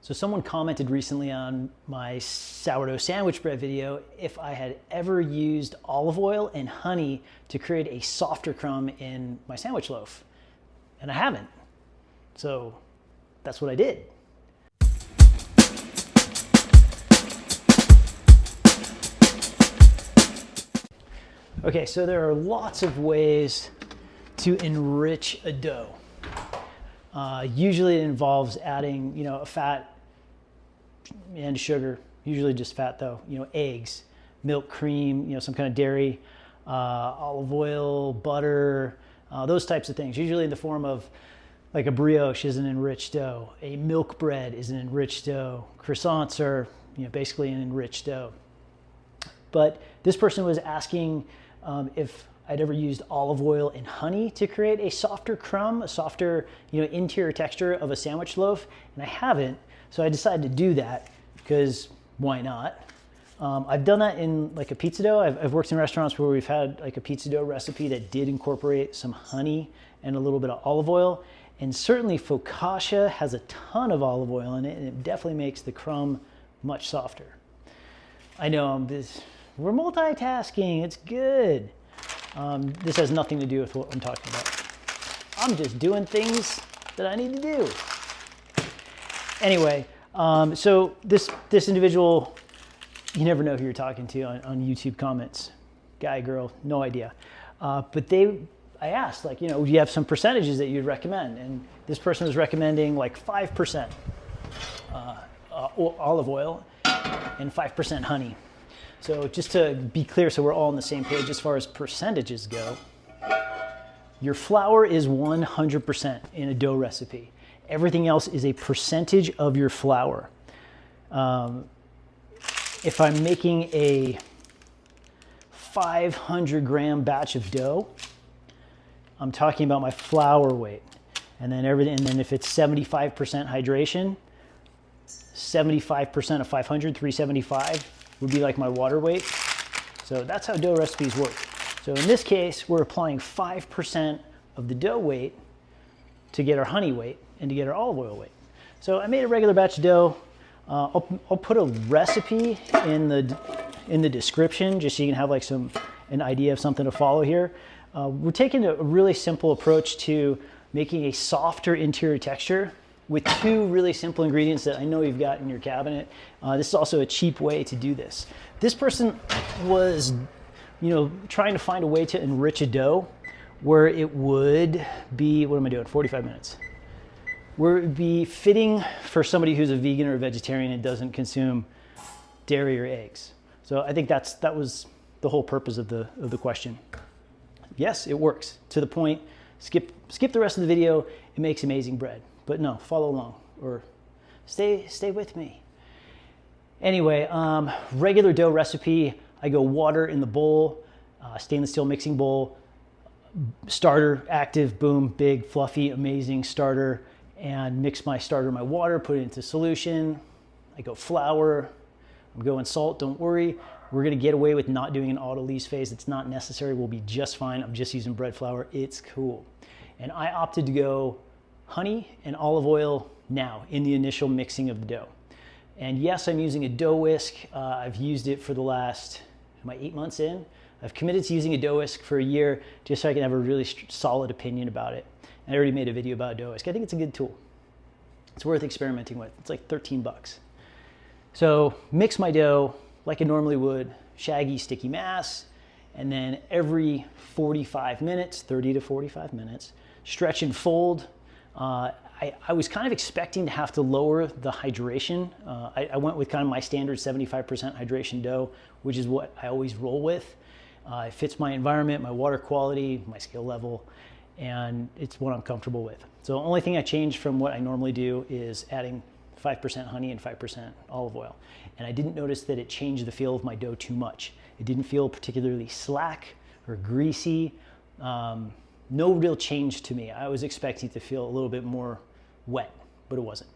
So someone commented recently on my sourdough sandwich bread video if I had ever used olive oil and honey to create a softer crumb in my sandwich loaf. And I haven't. So that's what I did. Okay, so there are lots of ways to enrich a dough. Usually it involves adding, a fat and sugar, usually just fat though, eggs, milk, cream, some kind of dairy, olive oil, butter, those types of things, usually in the form of like a brioche is an enriched dough, a milk bread is an enriched dough, croissants are, basically an enriched dough. But this person was asking if I'd ever used olive oil and honey to create a softer crumb, a softer, interior texture of a sandwich loaf, and I haven't. So I decided to do that because why not? I've done that in like a pizza dough. I've worked in restaurants where we've had like a pizza dough recipe that did incorporate some honey and a little bit of olive oil. And certainly focaccia has a ton of olive oil in it, and it definitely makes the crumb much softer. I know we're multitasking, it's good. This has nothing to do with what I'm talking about. I'm just doing things that I need to do. Anyway, so this individual, you never know who you're talking to on YouTube comments. Guy, girl, no idea. But I asked, do you have some percentages that you'd recommend? And this person was recommending like 5% olive oil and 5% honey. So just to be clear, so we're all on the same page as far as percentages go, your flour is 100% in a dough recipe. Everything else is a percentage of your flour. If I'm making a 500 gram batch of dough, I'm talking about my flour weight. And then if it's 75% hydration, 75% of 500, 375 would be like my water weight. So that's how dough recipes work. So in this case, we're applying 5% of the dough weight to get our honey weight and to get our olive oil weight. So I made a regular batch of dough. I'll put a recipe in the description just so you can have like an idea of something to follow here. We're taking a really simple approach to making a softer interior texture with two really simple ingredients that I know you've got in your cabinet. This is also a cheap way to do this. This person was, trying to find a way to enrich a dough where it would be, 45 minutes. Where it would be fitting for somebody who's a vegan or a vegetarian and doesn't consume dairy or eggs. So I think that was the whole purpose of the question. Yes, it works. To the point, skip the rest of the video, it makes amazing bread. But no, follow along or stay with me. Anyway, regular dough recipe, I go water in the bowl, stainless steel mixing bowl, starter, active, boom, big, fluffy, amazing starter, and mix my starter, my water, put it into solution. I go flour, I'm going salt, don't worry. We're gonna get away with not doing an autolyse phase. It's not necessary, we'll be just fine. I'm just using bread flour, it's cool. And I opted to go honey and olive oil now in the initial mixing of the dough. And yes, I'm using a dough whisk. I've used it for the last, am I 8 months in? I've committed to using a dough whisk for a year just so I can have a really solid opinion about it. And I already made a video about dough whisk. I think it's a good tool. It's worth experimenting with. It's like 13 bucks. So mix my dough like I normally would, shaggy, sticky mass, and then every 45 minutes, 30 to 45 minutes, stretch and fold. I was kind of expecting to have to lower the hydration. I went with kind of my standard 75% hydration dough, which is what I always roll with. It fits my environment, my water quality, my skill level, and it's what I'm comfortable with. So the only thing I changed from what I normally do is adding 5% honey and 5% olive oil. And I didn't notice that it changed the feel of my dough too much. It didn't feel particularly slack or greasy. No real change to me. I was expecting it to feel a little bit more wet, but it wasn't.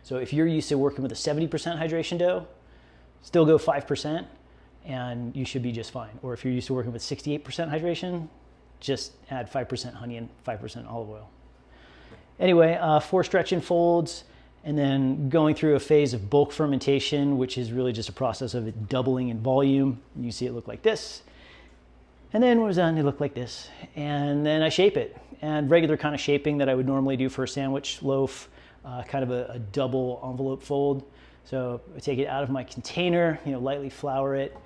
So if you're used to working with a 70% hydration dough, still go 5% and you should be just fine. Or if you're used to working with 68% hydration, just add 5% honey and 5% olive oil. Anyway, 4 stretch and folds, and then going through a phase of bulk fermentation, which is really just a process of it doubling in volume. You see it look like this. And then when it was done, it looked like this. And then I shape it. And regular kind of shaping that I would normally do for a sandwich loaf, kind of a double envelope fold. So I take it out of my container, lightly flour it,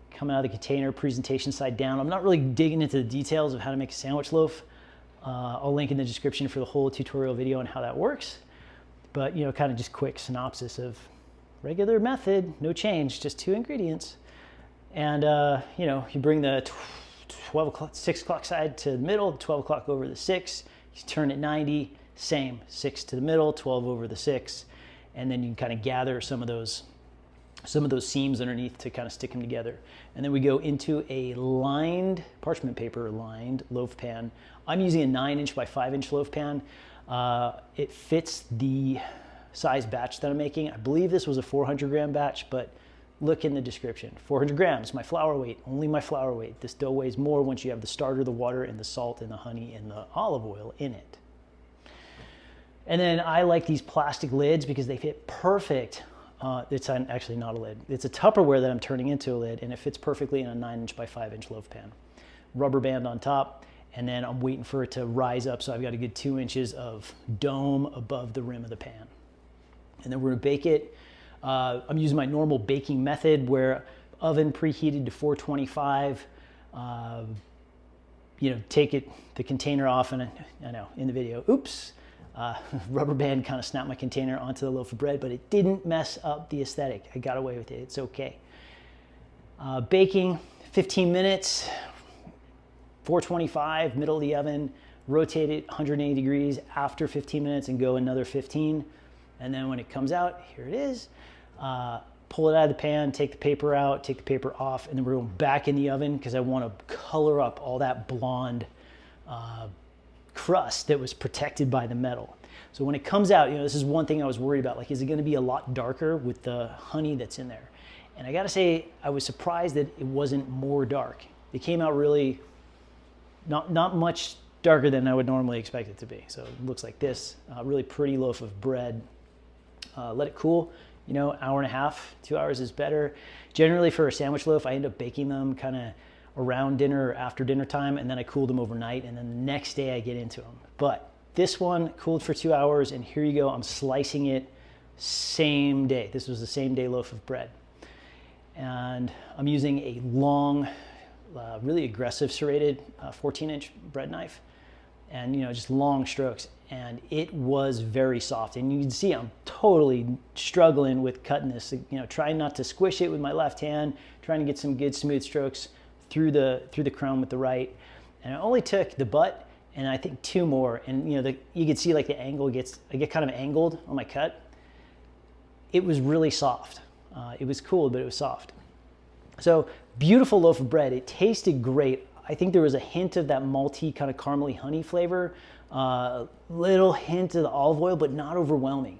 come out of the container, presentation side down. I'm not really digging into the details of how to make a sandwich loaf. I'll link in the description for the whole tutorial video on how that works. But, kind of just quick synopsis of regular method, no change, just 2 ingredients. And, you bring the 6 o'clock side to the middle, 12 o'clock over the 6. You turn it 90, same, 6 to the middle, 12 over the 6. And then you can kind of gather some of those seams underneath to kind of stick them together. And then we go into a lined, parchment paper lined loaf pan. I'm using a 9-inch by 5-inch loaf pan. It fits the size batch that I'm making. I believe this was a 400-gram batch, but look in the description. 400 grams, my flour weight, only my flour weight. This dough weighs more once you have the starter, the water, and the salt, and the honey, and the olive oil in it. And then I like these plastic lids because they fit perfect. It's actually not a lid. It's a Tupperware that I'm turning into a lid, and it fits perfectly in a 9-inch by 5-inch loaf pan. Rubber band on top, and then I'm waiting for it to rise up, so I've got a good 2 inches of dome above the rim of the pan. And then we're gonna bake it. I'm using my normal baking method where oven preheated to 425. Take the container off, and I know in the video, oops, rubber band kind of snapped my container onto the loaf of bread, but it didn't mess up the aesthetic. I got away with it, it's okay. Baking, 15 minutes, 425, middle of the oven, rotate it 180 degrees after 15 minutes and go another 15. And then when it comes out, here it is. Pull it out of the pan, take the paper out, take the paper off, and then we're going back in the oven because I want to color up all that blonde crust that was protected by the metal. So when it comes out, this is one thing I was worried about, like, is it going to be a lot darker with the honey that's in there? And I got to say, I was surprised that it wasn't more dark. It came out really not much darker than I would normally expect it to be. So it looks like this, really pretty loaf of bread. Let it cool, hour and a half, 2 hours is better. Generally for a sandwich loaf, I end up baking them kind of around dinner or after dinner time, and then I cool them overnight, and then the next day I get into them. But this one cooled for 2 hours, and here you go, I'm slicing it same day. This was the same day loaf of bread. And I'm using a long, really aggressive serrated 14-inch bread knife, and just long strokes, and it was very soft. And you can see I'm totally struggling with cutting this, trying not to squish it with my left hand, trying to get some good smooth strokes through the crumb with the right. And I only took the butt and I think 2 more, and you can see like the angle I get kind of angled on my cut. It was really soft. It was cool, but it was soft. So beautiful loaf of bread. It tasted great. I think there was a hint of that malty kind of caramely honey flavor, little hint of the olive oil, but not overwhelming.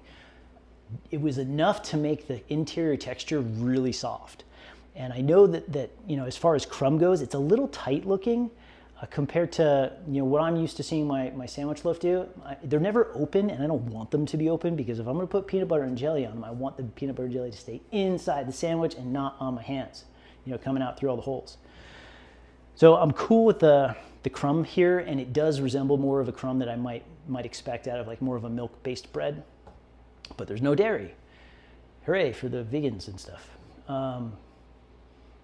It was enough to make the interior texture really soft. And I know that as far as crumb goes, it's a little tight looking compared to what I'm used to seeing my sandwich loaf do. They're never open, and I don't want them to be open, because if I'm going to put peanut butter and jelly on them, I want the peanut butter and jelly to stay inside the sandwich and not on my hands, coming out through all the holes. So I'm cool with the crumb here, and it does resemble more of a crumb that I might expect out of like more of a milk-based bread, but there's no dairy. Hooray for the vegans and stuff.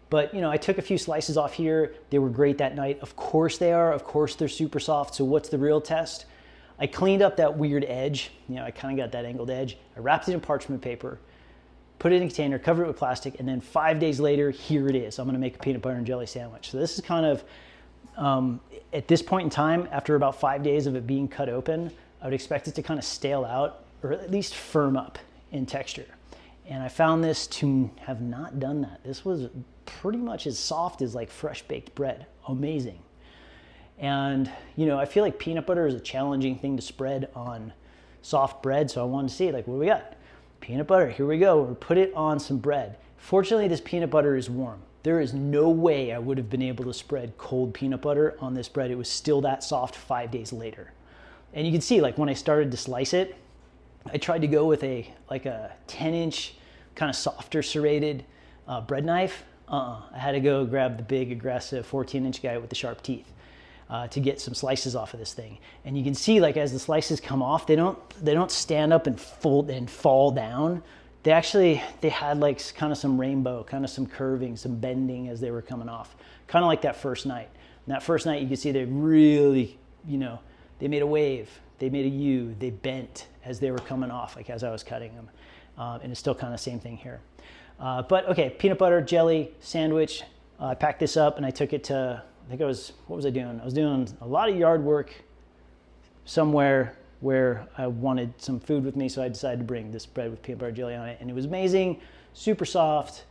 But I took a few slices off here. They were great that night. Of course they are. Of course they're super soft. So what's the real test? I cleaned up that weird edge. I kind of got that angled edge. I wrapped it in parchment paper, put it in a container, covered it with plastic, and then 5 days later, here it is. I'm gonna make a peanut butter and jelly sandwich. So this is kind of, at this point in time, after about 5 days of it being cut open, I would expect it to kind of stale out, or at least firm up in texture. And I found this to have not done that. This was pretty much as soft as like fresh baked bread. Amazing. And I feel like peanut butter is a challenging thing to spread on soft bread, so I wanted to see like, what do we got? Peanut butter, here we go. We'll put it on some bread. Fortunately, this peanut butter is warm. There is no way I would have been able to spread cold peanut butter on this bread. It was still that soft 5 days later. And you can see, like, when I started to slice it, I tried to go with like a 10-inch kind of softer serrated bread knife. I had to go grab the big aggressive 14-inch guy with the sharp teeth to get some slices off of this thing. And you can see, like, as the slices come off, they don't stand up and fold and fall down. They had like kind of some rainbow, kind of some curving, some bending as they were coming off, kind of like that first night. And that first night, you can see they really, you know, they made a wave, they made a U, they bent as they were coming off, like as I was cutting them. And it's still kind of the same thing here. But okay, peanut butter jelly sandwich. I packed this up and I took it to, what was I doing? I was doing a lot of yard work somewhere where I wanted some food with me, so I decided to bring this bread with peanut butter jelly on it, and it was amazing, super soft,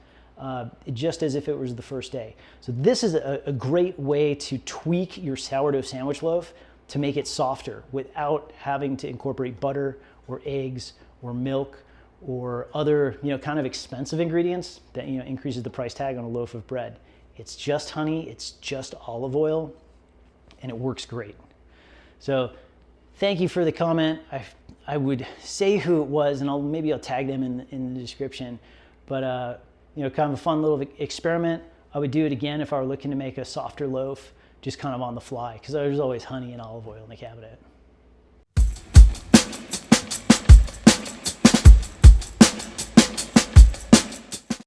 just as if it was the first day. So this is a great way to tweak your sourdough sandwich loaf to make it softer without having to incorporate butter or eggs or milk or other, you know, kind of expensive ingredients that, you know, increases the price tag on a loaf of bread. It's just honey, it's just olive oil, and it works great. So thank you for the comment. I would say who it was, and maybe I'll tag them in the description. But you know, kind of a fun little experiment. I would do it again if I were looking to make a softer loaf, just kind of on the fly, because there's always honey and olive oil in the cabinet.